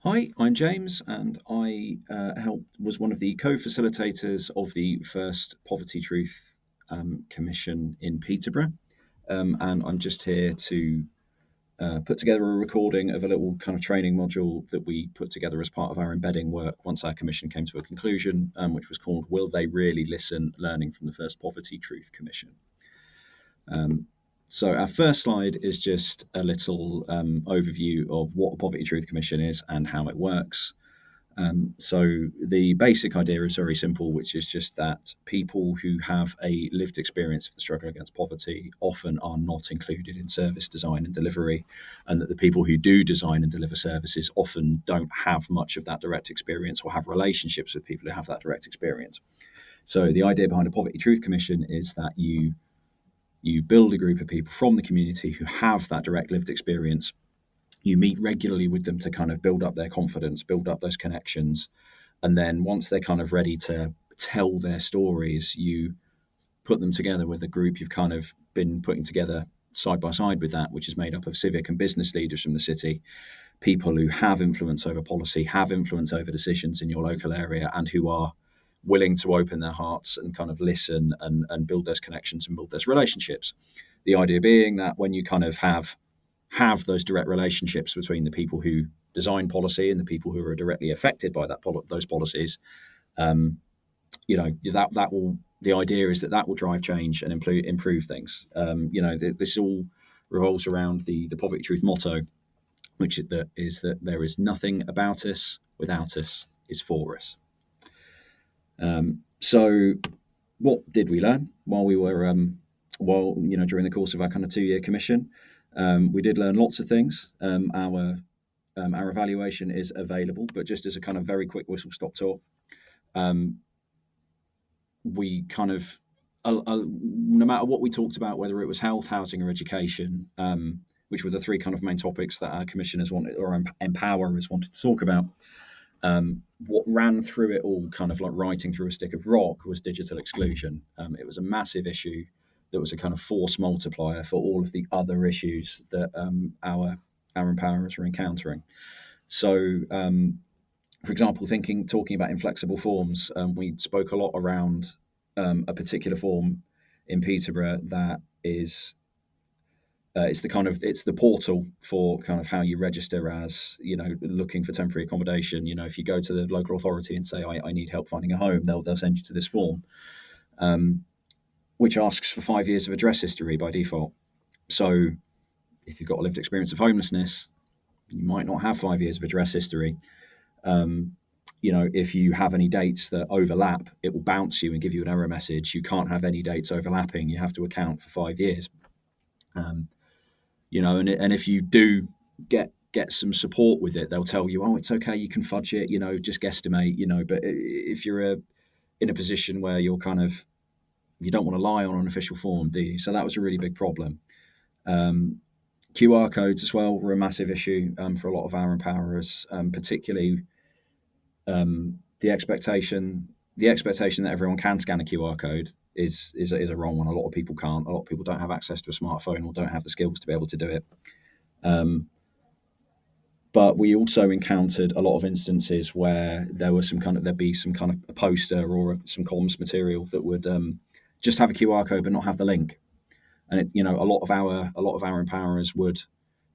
Hi, I'm James, and I was one of the co-facilitators of the first Poverty Truth Commission in Peterborough, and I'm just here to put together a recording of a little kind of training module that we put together as part of our embedding work once our commission came to a conclusion, which was called "Will They Really Listen? Learning from the First Poverty Truth Commission." So our first slide is just a little overview of what the Poverty Truth Commission is and how it works. So the basic idea is very simple, which is just that people who have a lived experience of the struggle against poverty often are not included in service design and delivery, and that the people who do design and deliver services often don't have much of that direct experience or have relationships with people who have that direct experience. So the idea behind a Poverty Truth Commission is that you build a group of people from the community who have that direct lived experience. You meet regularly with them to kind of build up their confidence, build up those connections. And then once they're kind of ready to tell their stories, you put them together with a group you've kind of been putting together side by side with that, which is made up of civic and business leaders from the city, people who have influence over policy, have influence over decisions in your local area, and who are willing to open their hearts and kind of listen and build those connections and build those relationships. The idea being that when you kind of have those direct relationships between the people who design policy and the people who are directly affected by those policies, that will. The idea is that will drive change and improve things. This all revolves around the Poverty Truth motto, which is that there is nothing about us without us is for us. So, what did we learn while we were during the course of our kind of 2-year commission? We did learn lots of things. Our evaluation is available, but just as a kind of very quick whistle-stop tour, we kind of, no matter what we talked about, whether it was health, housing, or education, which were the three kind of main topics that our commissioners wanted, or empowerers wanted to talk about, what ran through it all, kind of like writing through a stick of rock, was digital exclusion. It was a massive issue that was a kind of force multiplier for all of the other issues that our empowerers were encountering. So, for example, talking about inflexible forms, we spoke a lot around a particular form in Peterborough that is it's the portal for kind of how you register as looking for temporary accommodation. If you go to the local authority and say I need help finding a home, they'll send you to this form, which asks for 5 years of address history by default. So if you've got a lived experience of homelessness, you might not have 5 years of address history. If you have any dates that overlap, it will bounce you and give you an error message. You can't have any dates overlapping. You have to account for 5 years. And if you do get some support with it, they'll tell you, oh, it's okay, you can fudge it, just guesstimate, but if you're in a position where you don't want to lie on an official form, do you? So that was a really big problem. QR codes as well were a massive issue for a lot of our empowerers, particularly the expectation that everyone can scan a QR code is a wrong one. A lot of people can't. A lot of people don't have access to a smartphone or don't have the skills to be able to do it. But we also encountered a lot of instances where there'd be some kind of a poster or some comms material that would just have a QR code but not have the link. And a lot of our empowerers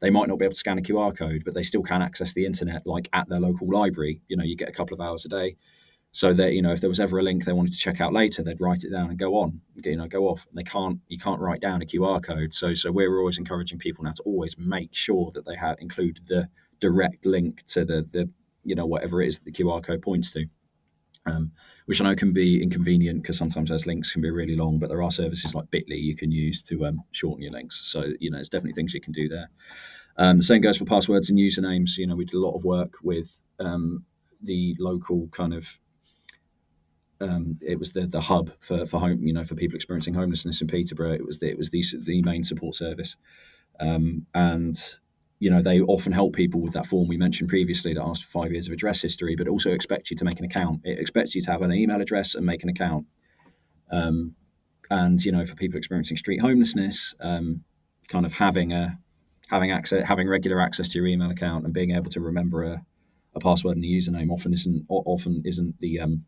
they might not be able to scan a QR code, but they still can access the internet, like at their local library. You get a couple of hours a day, so that if there was ever a link they wanted to check out later, they'd write it down and go off. And you can't write down a QR code. So we're always encouraging people now to always make sure that they include the direct link to the whatever it is that the QR code points to. Which I know can be inconvenient because sometimes those links can be really long, but there are services like Bitly you can use to shorten your links. So, there's definitely things you can do there. The same goes for passwords and usernames. We did a lot of work with the local kind of, it was the hub for home, for people experiencing homelessness in Peterborough. It was the main support service. And they often help people with that form we mentioned previously that asks for 5 years of address history, but also expects you to make an account. It expects you to have an email address and make an account. And for people experiencing street homelessness, kind of having regular access to your email account and being able to remember a password and a username often isn't the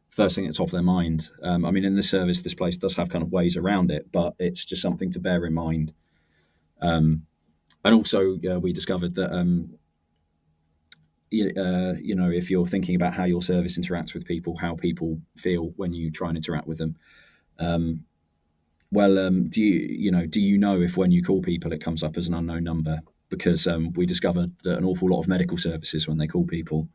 first thing at the top of their mind. I mean, in this service, this place does have kind of ways around it, but it's just something to bear in mind. And also, we discovered that if you're thinking about how your service interacts with people, how people feel when you try and interact with them. Do you know if when you call people it comes up as an unknown number? Because we discovered that an awful lot of medical services, when they call people,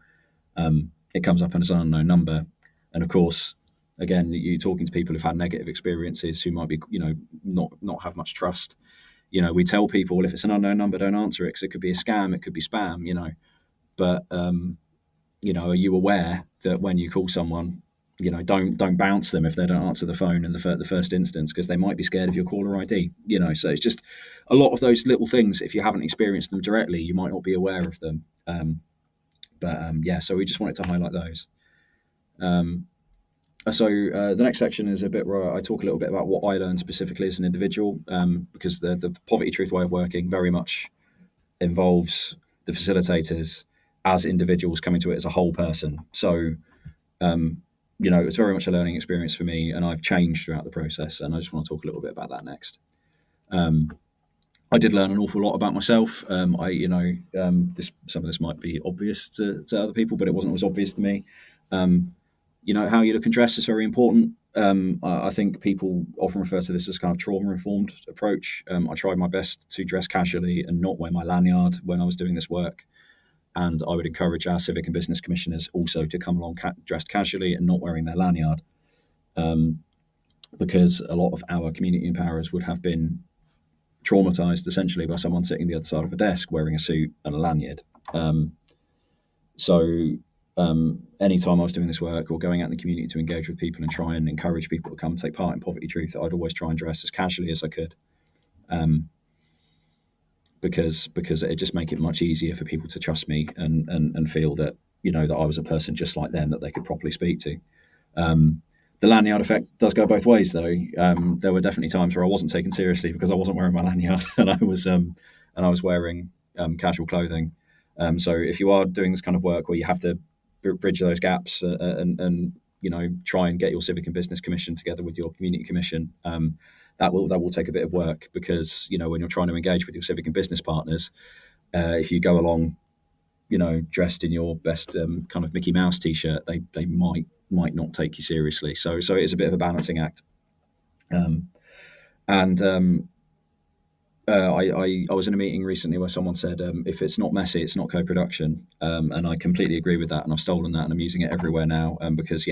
it comes up as an unknown number. And of course, again, you're talking to people who've had negative experiences, who might be, not have much trust. We tell people, well, if it's an unknown number, don't answer it, because it could be a scam, it could be spam. But are you aware that when you call someone, don't bounce them if they don't answer the phone in the first instance, because they might be scared of your caller ID. So it's just a lot of those little things. If you haven't experienced them directly, you might not be aware of them. So we just wanted to highlight those. The next section is a bit where I talk a little bit about what I learned specifically as an individual, because the Poverty Truth way of working very much involves the facilitators as individuals coming to it as a whole person. So, it was very much a learning experience for me, and I've changed throughout the process, and I just want to talk a little bit about that next. I did learn an awful lot about myself. Some of this might be obvious to other people, but it wasn't always obvious to me. How you look and dress is very important. I think people often refer to this as kind of trauma-informed approach. I tried my best to dress casually and not wear my lanyard when I was doing this work. And I would encourage our civic and business commissioners also to come along dressed casually and not wearing their lanyard, because a lot of our community empowerers would have been traumatized essentially by someone sitting the other side of a desk wearing a suit and a lanyard. Anytime I was doing this work or going out in the community to engage with people and try and encourage people to come take part in Poverty Truth, I'd always try and dress as casually as I could, because it just make it much easier for people to trust me and feel that that I was a person just like them that they could properly speak to. The lanyard effect does go both ways, though. There were definitely times where I wasn't taken seriously because I wasn't wearing my lanyard and I was wearing casual clothing. So if you are doing this kind of work where you have to bridge those gaps and try and get your civic and business commission together with your community commission, that will take a bit of work, because when you're trying to engage with your civic and business partners, if you go along dressed in your best kind of Mickey Mouse t-shirt, they might not take you seriously. So it is a bit of a balancing act. I was in a meeting recently where someone said, if it's not messy, it's not co-production. And I completely agree with that. And I've stolen that and I'm using it everywhere now. Because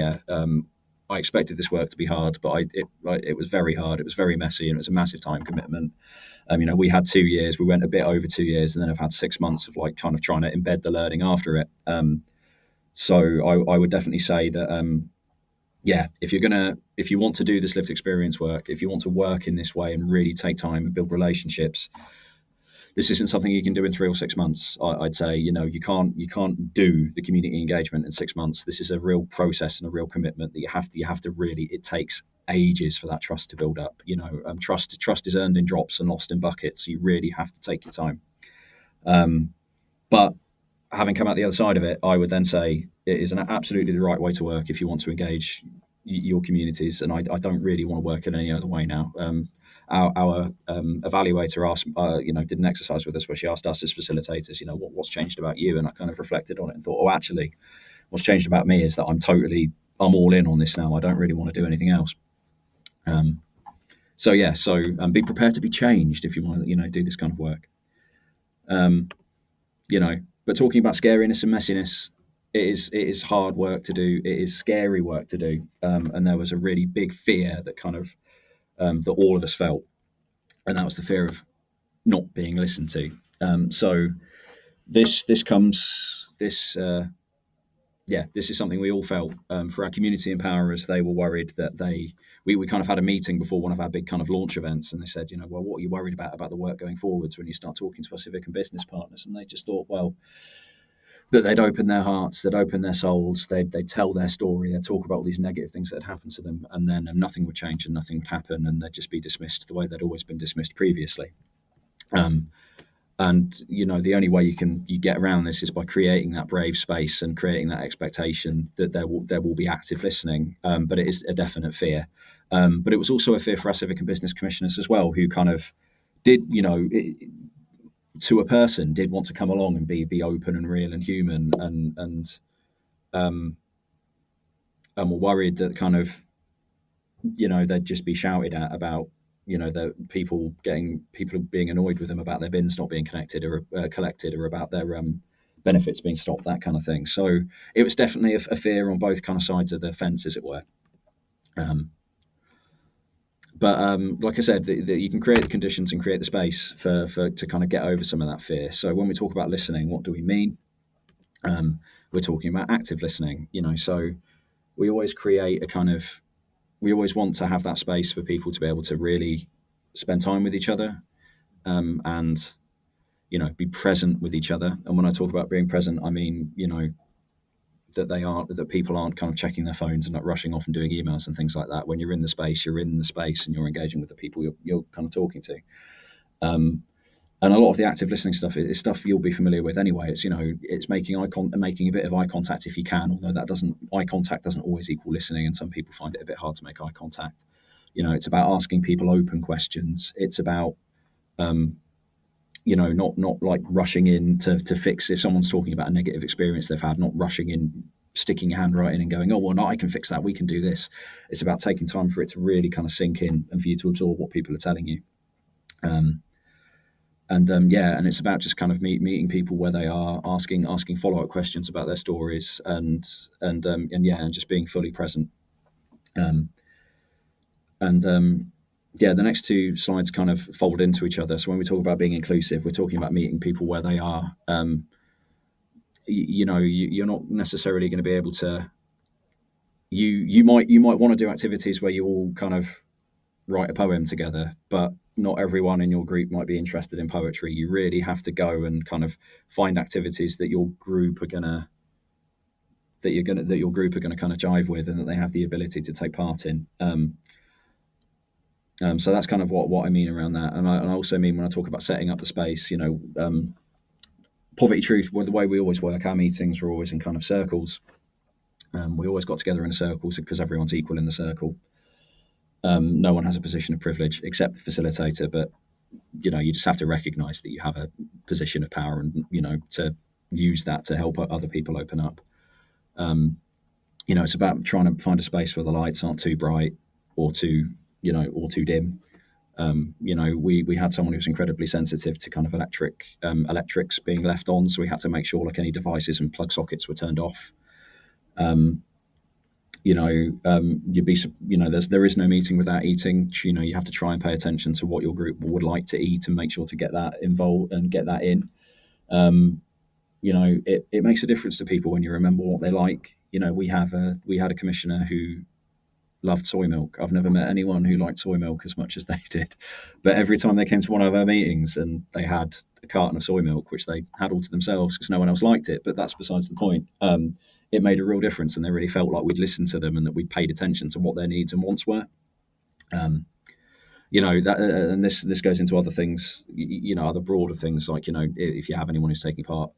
I expected this work to be hard, but it was very hard. It was very messy, and it was a massive time commitment. We had 2 years. We went a bit over 2 years, and then I've had 6 months of kind of trying to embed the learning after it. So I would definitely say that, if you want to do this lived experience work, if you want to work in this way and really take time and build relationships, this isn't something you can do in 3 or 6 months. I'd say, you can't do the community engagement in 6 months. This is a real process and a real commitment that you have to really, it takes ages for that trust to build up. Trust is earned in drops and lost in buckets. So you really have to take your time. But having come out the other side of it, I would then say it is absolutely the right way to work if you want to engage your communities. And I don't really want to work in any other way now. Our evaluator asked, did an exercise with us where she asked us as facilitators, what's changed about you? And I kind of reflected on it and thought, actually, what's changed about me is that I'm all in on this now. I don't really want to do anything else. Be prepared to be changed if you want to, do this kind of work. But talking about scariness and messiness, it is hard work to do. It is scary work to do. And there was a really big fear that kind of, that all of us felt. And that was the fear of not being listened to. This is something we all felt. For our community empowerers, they were worried that we kind of had a meeting before one of our big kind of launch events, and they said, well, what are you worried about the work going forwards when you start talking to our civic and business partners? And they just thought, well, that they'd open their hearts, they'd open their souls, they'd tell their story, they'd talk about all these negative things that had happened to them, and then nothing would change and nothing would happen, and they'd just be dismissed the way they'd always been dismissed previously. And the only way you get around this is by creating that brave space and creating that expectation that there will be active listening. But it is a definite fear. But it was also a fear for our civic and business commissioners as well, who kind of did, to a person, did want to come along and be open and real and human, um, and were worried that kind of they'd just be shouted at about the people being annoyed with them about their bins not being connected or collected, or about their benefits being stopped, that kind of thing. So it was definitely a fear on both kind of sides of the fence, as it were. But like I said, you can create the conditions and create the space for to kind of get over some of that fear. So when we talk about listening, what do we mean? We're talking about active listening. So we always we always want to have that space for people to be able to really spend time with each other, and be present with each other. And when I talk about being present, I mean that people aren't kind of checking their phones and not rushing off and doing emails and things like that. When you're in the space, and you're engaging with the people you're kind of talking to. And a lot of the active listening stuff is stuff you'll be familiar with anyway. It's making making a bit of eye contact if you can, although eye contact doesn't always equal listening, and some people find it a bit hard to make eye contact. It's about asking people open questions. It's about not like rushing in to fix if someone's talking about a negative experience they've had, not rushing in, sticking your hand right in and going, oh, well, no, I can fix that, we can do this. It's about taking time for it to really kind of sink in and for you to absorb what people are telling you. And it's about just kind of meeting people where they are, asking follow-up questions about their stories, and just being fully present. The next two slides kind of fold into each other. So when we talk about being inclusive, we're talking about meeting people where they are. You're not necessarily going to be able to. You might want to do activities where you all kind of write a poem together, but not everyone in your group might be interested in poetry. You really have to go and kind of find activities that your group are gonna kind of jive with, and that they have the ability to take part in. So that's kind of what I mean around that, and I also mean when I talk about setting up the space. Poverty Truth, well, the way we always work, our meetings are always in kind of circles. We always got together in a circle because everyone's equal in the circle. No one has a position of privilege except the facilitator, but you just have to recognise that you have a position of power, and to use that to help other people open up. It's about trying to find a space where the lights aren't too bright or too dim. We had someone who was incredibly sensitive to kind of electrics being left on, so we had to make sure like any devices and plug sockets were turned off. There is no meeting without eating. You have to try and pay attention to what your group would like to eat and make sure to get that involved and get that in. It makes a difference to people when you remember what they like. We had a commissioner who loved soy milk. I've never met anyone who liked soy milk as much as they did. But every time they came to one of our meetings and they had a carton of soy milk, which they had all to themselves because no one else liked it, but that's besides the point. It made a real difference, and they really felt like we'd listened to them and that we'd paid attention to what their needs and wants were. And this goes into other things, other broader things, like if you have anyone who's taking part,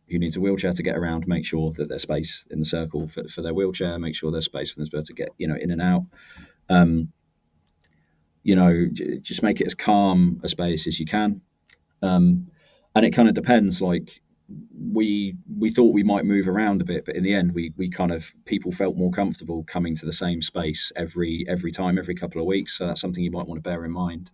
who needs a wheelchair to get around, make sure that there's space in the circle for their wheelchair, make sure there's space for them to be able to get in and out. Just make it as calm a space as you can. And it kind of depends, like we thought we might move around a bit, but in the end we kind of, people felt more comfortable coming to the same space every time, every couple of weeks. So that's something you might want to bear in mind.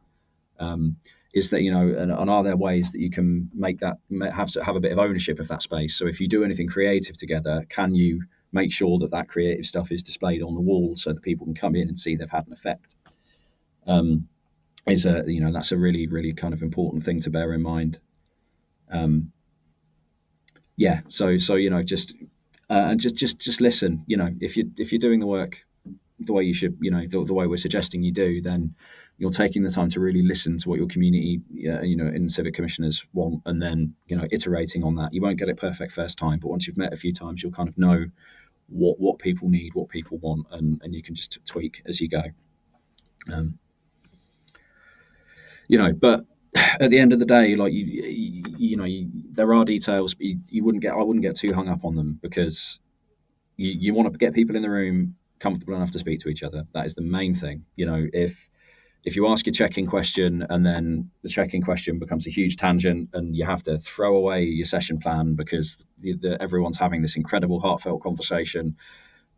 Is that and are there ways that you can make that have a bit of ownership of that space? So if you do anything creative together, can you make sure that creative stuff is displayed on the wall so that people can come in and see they've had an effect? That's a really, really kind of important thing to bear in mind. Just listen. If you're doing the work the way you should, the way we're suggesting you do, then you're taking the time to really listen to what your community, in civic commissioners want, and then iterating on that. You won't get it perfect first time, but once you've met a few times, you'll kind of know what people need, what people want, and you can just tweak as you go. But at the end of the day, like there are details, but I wouldn't get too hung up on them, because you want to get people in the room comfortable enough to speak to each other. That is the main thing. If you ask your check-in question and then the check-in question becomes a huge tangent and you have to throw away your session plan because everyone's having this incredible heartfelt conversation,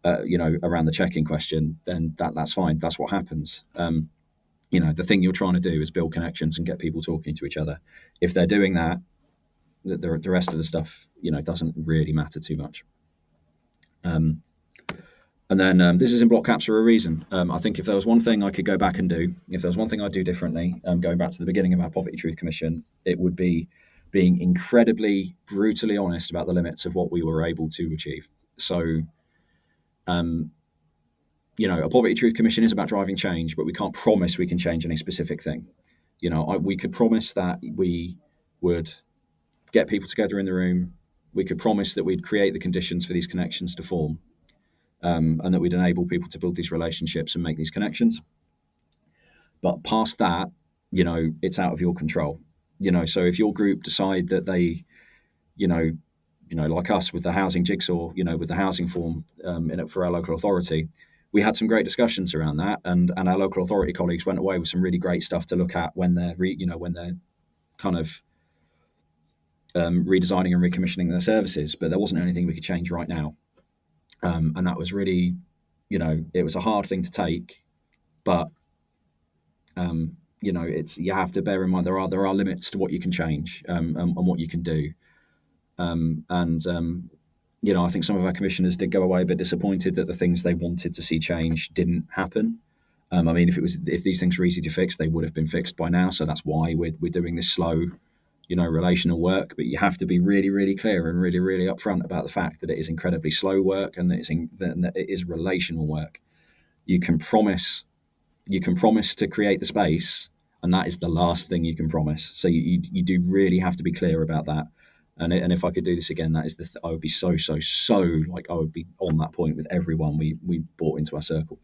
around the check-in question, then that's fine. That's what happens. The thing you're trying to do is build connections and get people talking to each other. If they're doing that, the rest of the stuff, doesn't really matter too much. And then this is in block caps for a reason. I think if there was one thing I could go back and do, if there was one thing I'd do differently, going back to the beginning of our Poverty Truth Commission, it would be being incredibly, brutally honest about the limits of what we were able to achieve. So, a Poverty Truth Commission is about driving change, but we can't promise we can change any specific thing. We could promise that we would get people together in the room. We could promise that we'd create the conditions for these connections to form. And that we'd enable people to build these relationships and make these connections. But past that, it's out of your control. So if your group decide that they, like us with the housing jigsaw, with the housing form in it for our local authority, we had some great discussions around that, and our local authority colleagues went away with some really great stuff to look at when they're kind of redesigning and recommissioning their services. But there wasn't anything we could change right now. And that was really, it was a hard thing to take, but you have to bear in mind there are limits to what you can change and what you can do. I think some of our commissioners did go away a bit disappointed that the things they wanted to see change didn't happen. If these things were easy to fix, they would have been fixed by now. So that's why we're doing this slow, relational work. But you have to be really, really clear and really, really upfront about the fact that it is incredibly slow work and that it is relational work. You can promise to create the space, and that is the last thing you can promise. So you do really have to be clear about that. And if I could do this again, that is I would be so like I would be on that point with everyone we brought into our circle.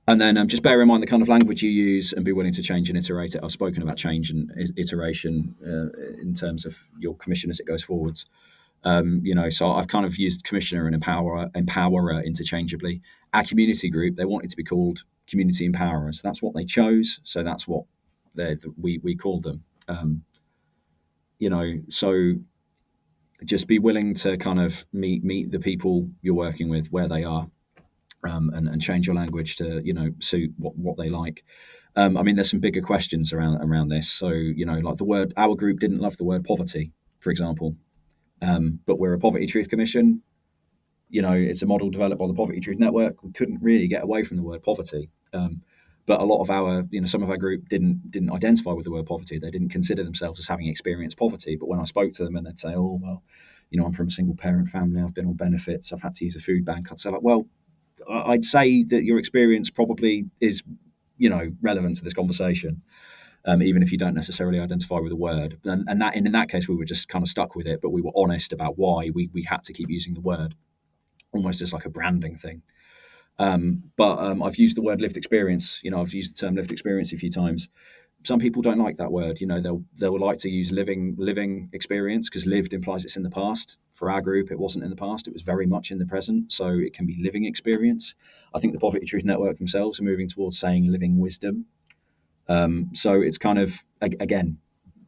And then just bear in mind the kind of language you use and be willing to change and iterate it. I've spoken about change and iteration in terms of your commission as it goes forwards. So I've kind of used commissioner and empowerer interchangeably. Our community group, they wanted to be called community empowerers. That's what they chose. So that's what we called them. So just be willing to kind of meet the people you're working with where they are. And change your language to suit what they like. There's some bigger questions around this. So like the word, our group didn't love the word poverty, for example, but we're a Poverty Truth Commission. It's a model developed by the Poverty Truth Network. We couldn't really get away from the word poverty, but a lot of our some of our group didn't identify with the word poverty. They didn't consider themselves as having experienced poverty. But when I spoke to them and they'd say, oh well, I'm from a single parent family, I've been on benefits, I've had to use a food bank, I'd say like, well, I'd say that your experience probably is, relevant to this conversation, even if you don't necessarily identify with the word. And that in that case, we were just kind of stuck with it, but we were honest about why we had to keep using the word, almost as like a branding thing. But I've used the word lived experience. I've used the term lived experience a few times. Some people don't like that word. They'll like to use living experience because lived implies it's in the past. For our group, it wasn't in the past. It was very much in the present. So it can be living experience. I think the Poverty Truth Network themselves are moving towards saying living wisdom. So it's kind of, again,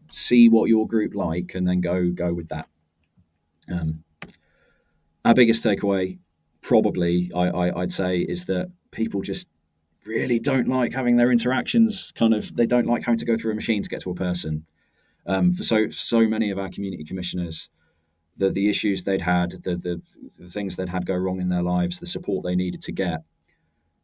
see what your group like and then go with that. Our biggest takeaway, probably, I'd say, is that people just really don't like having their interactions they don't like having to go through a machine to get to a person. For so many of our community commissioners, the issues they'd had, the things they'd had go wrong in their lives, the support they needed to get,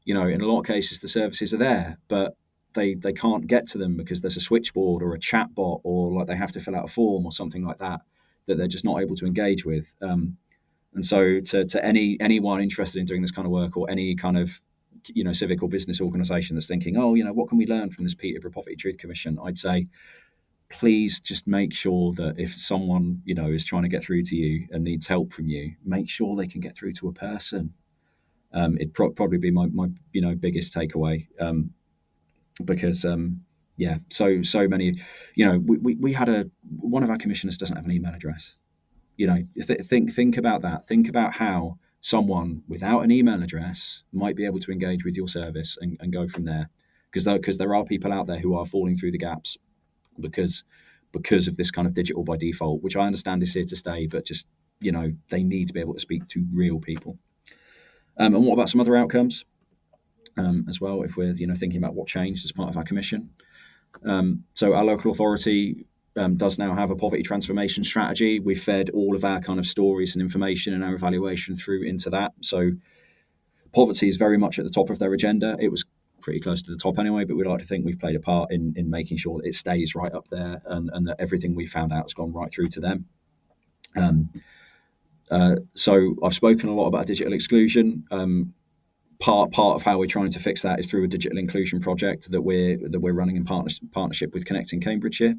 in a lot of cases the services are there, but they can't get to them because there's a switchboard or a chat bot, or like they have to fill out a form or something like that they're just not able to engage with. And so to anyone interested in doing this kind of work, or any kind of civic or business organisation that's thinking, what can we learn from this Peterborough Poverty Truth Commission? I'd say, please just make sure that if someone is trying to get through to you and needs help from you, make sure they can get through to a person. It'd probably be my biggest takeaway, because Yeah, so many. You know, we had one of our commissioners doesn't have an email address. You know, think about that. Think about how someone without an email address might be able to engage with your service and go from there. Because there are people out there who are falling through the gaps because because of this kind of digital by default, which I understand is here to stay, but just, you know, they need to be able to speak to real people. And what about some other outcomes as well? If we're, you know, thinking about what changed as part of our commission, so our local authority does now have a poverty transformation strategy. We've fed all of our kind of stories and information and our evaluation through into that. So poverty is very much at the top of their agenda. It was pretty close to the top anyway, but we'd like to think we've played a part in making sure that it stays right up there, and that everything we found out has gone right through to them. So I've spoken a lot about digital exclusion. Part of how we're trying to fix that is through a digital inclusion project that we're running in partnership with Connecting Cambridgeshire,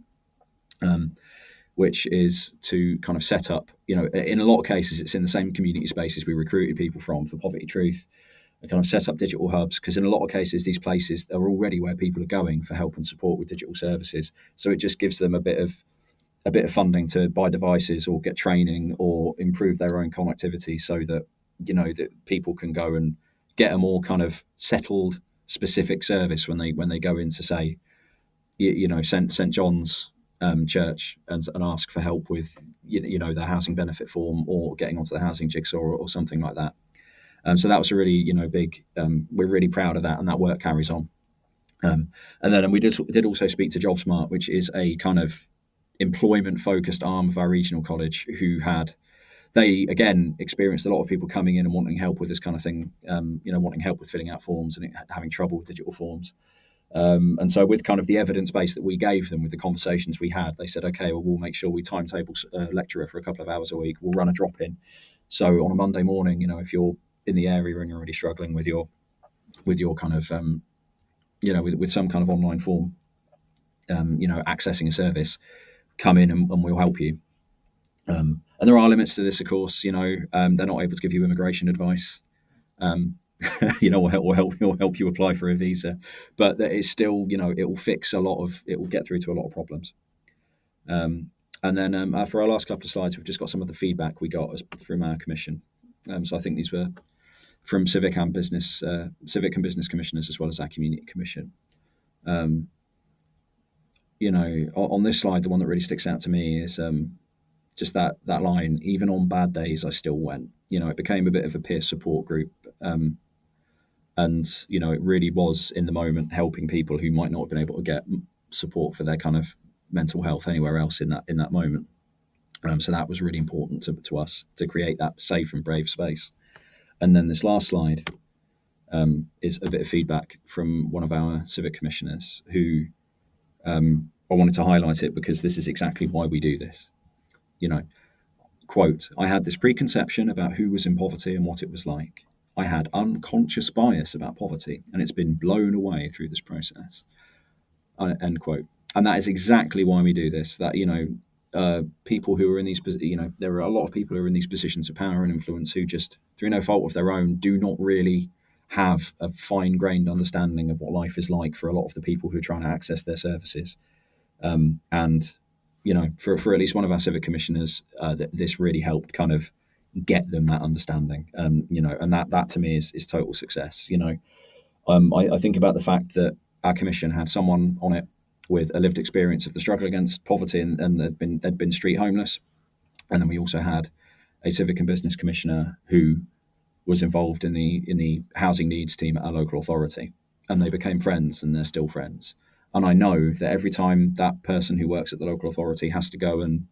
which is to kind of set up, you know, in a lot of cases it's in the same community spaces we recruited people from for Poverty Truth, and kind of set up digital hubs, because in a lot of cases these places are already where people are going for help and support with digital services. So it just gives them a bit of funding to buy devices or get training or improve their own connectivity, so that, you know, that people can go and get a more kind of settled specific service when they go into, say, you know, St John's Church, and ask for help with, you know, their housing benefit form or getting onto the housing jigsaw or something like that. So that was a really, you know, big. We're really proud of that, and that work carries on. And then we did also speak to JobSmart, which is a kind of employment focused arm of our regional college, who they again experienced a lot of people coming in and wanting help with this kind of thing, you know, wanting help with filling out forms and having trouble with digital forms. And so with kind of the evidence base that we gave them, with the conversations we had, they said, okay, well, we'll make sure we timetable a lecturer for a couple of hours a week. We'll run a drop-in. So on a Monday morning, you know, if you're in the area and you're already struggling with your kind of, you know, with some kind of online form, you know, accessing a service, come in and we'll help you. And there are limits to this, of course. You know, they're not able to give you immigration advice. You know, will help you apply for a visa, but it's still, you know, it will get through to a lot of problems. And then for our last couple of slides, we've just got some of the feedback we got from our commission. So I think these were from civic and business commissioners, as well as our community commission. You know, on this slide, the one that really sticks out to me is just that line: even on bad days, I still went. You know, it became a bit of a peer support group. And, you know, it really was in the moment helping people who might not have been able to get support for their kind of mental health anywhere else in that moment. So that was really important to us, to create that safe and brave space. And then this last slide is a bit of feedback from one of our civic commissioners, who I wanted to highlight it because this is exactly why we do this. You know, quote, "I had this preconception about who was in poverty and what it was like. I had unconscious bias about poverty, and it's been blown away through this process." End quote. And that is exactly why we do this. That, you know, people who are in these, you know, there are a lot of people who are in these positions of power and influence who just, through no fault of their own, do not really have a fine-grained understanding of what life is like for a lot of the people who are trying to access their services. And, you know, for at least one of our civic commissioners, this really helped kind of get them that understanding. You know, and that to me is total success. You know, I think about the fact that our commission had someone on it with a lived experience of the struggle against poverty, and they'd been street homeless. And then we also had a civic and business commissioner who was involved in the housing needs team at our local authority, and they became friends, and they're still friends. And I know that every time that person who works at the local authority has to go and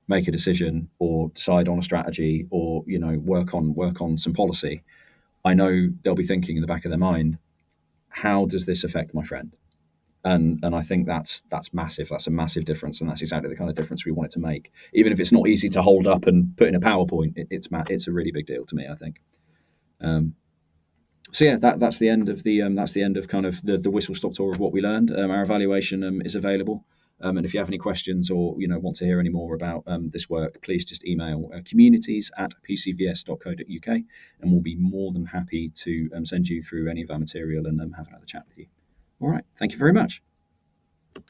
make a decision or decide on a strategy, or, you know, work on some policy, I know they'll be thinking in the back of their mind, how does this affect my friend? And I think that's massive. That's a massive difference, and that's exactly the kind of difference we want it to make. Even if it's not easy to hold up and put in a PowerPoint, it's a really big deal to me, I think. So yeah, that's the end of kind of the whistle stop tour of what we learned. Our evaluation is available, and if you have any questions, or, you know, want to hear any more about this work, please just email communities@pcvs.co.uk, and we'll be more than happy to send you through any of our material and have another chat with you. All right, thank you very much.